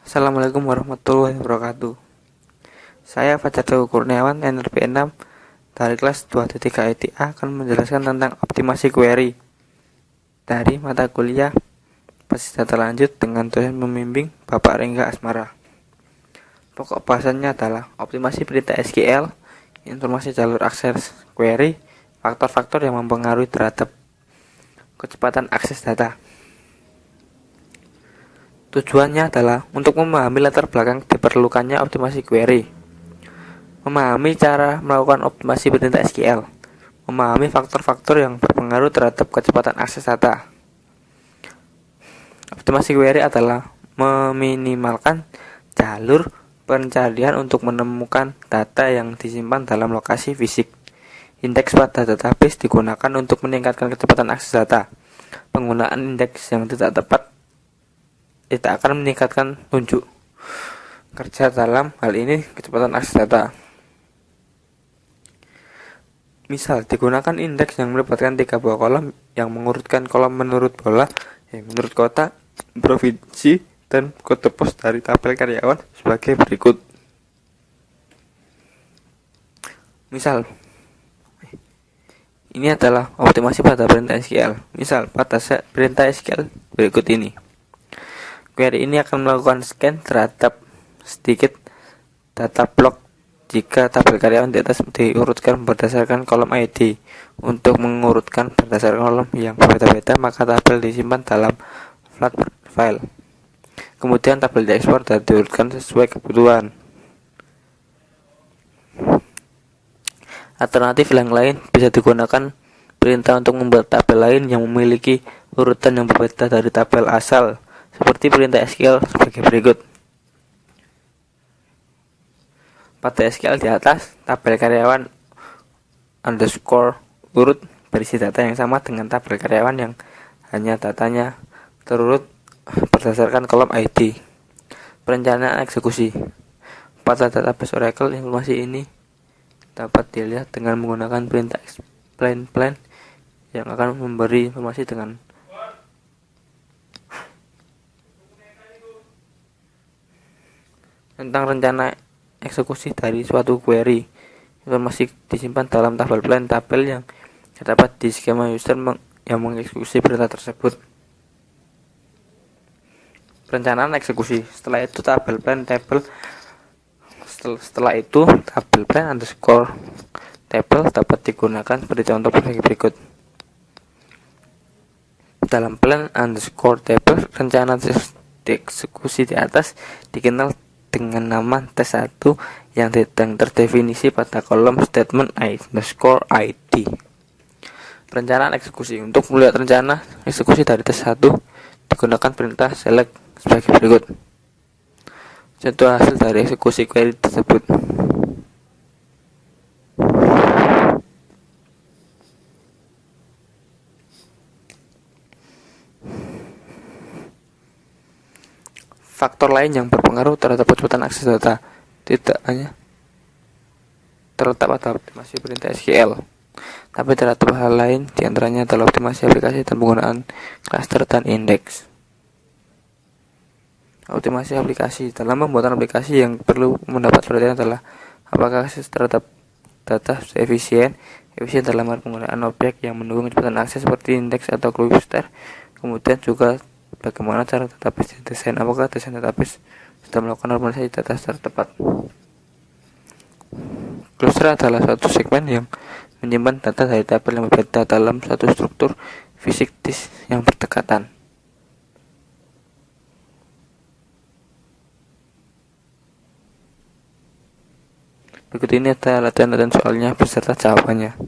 Assalamualaikum warahmatullahi wabarakatuh. Saya Fajar Dewa Kurniawan, NRP 6 dari kelas 2.3 ITA akan menjelaskan tentang optimasi query dari mata kuliah basis data lanjut dengan dosen pembimbing Bapak Rengga Asmara. Pokok bahasannya adalah optimasi perintah SQL, informasi jalur akses query, faktor-faktor yang mempengaruhi terhadap kecepatan akses data. Tujuannya adalah untuk memahami latar belakang diperlukannya optimasi query, memahami cara melakukan optimasi perintah SQL, memahami faktor-faktor yang berpengaruh terhadap kecepatan akses data. Optimasi query adalah meminimalkan jalur pencarian untuk menemukan data yang disimpan dalam lokasi fisik. Indeks pada database digunakan untuk meningkatkan kecepatan akses data. Penggunaan indeks yang tidak tepat tidak akan meningkatkan tunjuk kerja dalam hal ini kecepatan akses data. Misal, digunakan indeks yang melibatkan 3 buah kolom yang mengurutkan kolom menurut bola, menurut kota, provinsi, dan kode pos dari tabel karyawan sebagai berikut. Misal, ini adalah optimasi pada perintah SQL. Misal, pada perintah SQL berikut ini. Query ini akan melakukan scan terhadap sedikit data blok jika tabel karyawan di atas diurutkan berdasarkan kolom ID. Untuk mengurutkan berdasarkan kolom yang berbeda-beda, maka tabel disimpan dalam flat file. Kemudian tabel diekspor dan diurutkan sesuai kebutuhan. Alternatif yang lain bisa digunakan perintah untuk membuat tabel lain yang memiliki urutan yang berbeda dari tabel asal, seperti perintah SQL sebagai berikut. Pada SQL di atas, tabel karyawan underscore urut berisi data yang sama dengan tabel karyawan yang hanya datanya terurut berdasarkan kolom ID. Perencanaan eksekusi. Pada database Oracle, informasi ini dapat dilihat dengan menggunakan perintah explain plan yang akan memberi informasi dengan tentang rencana eksekusi dari suatu query. Informasi disimpan dalam tabel plan tabel yang terdapat di skema user yang mengeksekusi perintah tersebut. Perencanaan eksekusi. Setelah itu tabel plan underscore table dapat digunakan seperti contoh berikut. Dalam plan underscore table, rencana eksekusi di atas dikenal dengan nama T1 yang terdefinisi pada kolom statement underscore ID. Perencanaan eksekusi. Untuk melihat rencana eksekusi dari T1 digunakan perintah select sebagai berikut. Contoh hasil dari eksekusi query tersebut. Faktor lain yang berpengaruh terhadap kecepatan akses data tidak hanya terletak pada optimasi perintah SQL, tapi terhadap hal lain, diantaranya adalah optimasi aplikasi dan penggunaan cluster dan indeks. Optimasi aplikasi. Dalam pembuatan aplikasi yang perlu mendapat perhatian adalah apakah akses terhadap data efisien dalam hal penggunaan objek yang mendukung kecepatan akses seperti indeks atau cluster. Kemudian juga bagaimana cara database didesain, apakah desain database sudah melakukan normalisasi data secara tepat. Cluster adalah suatu segmen yang menyimpan data dari tabel yang berbeda dalam suatu struktur fisik disk yang berdekatan. Berikut ini ada latihan soalnya beserta jawabannya.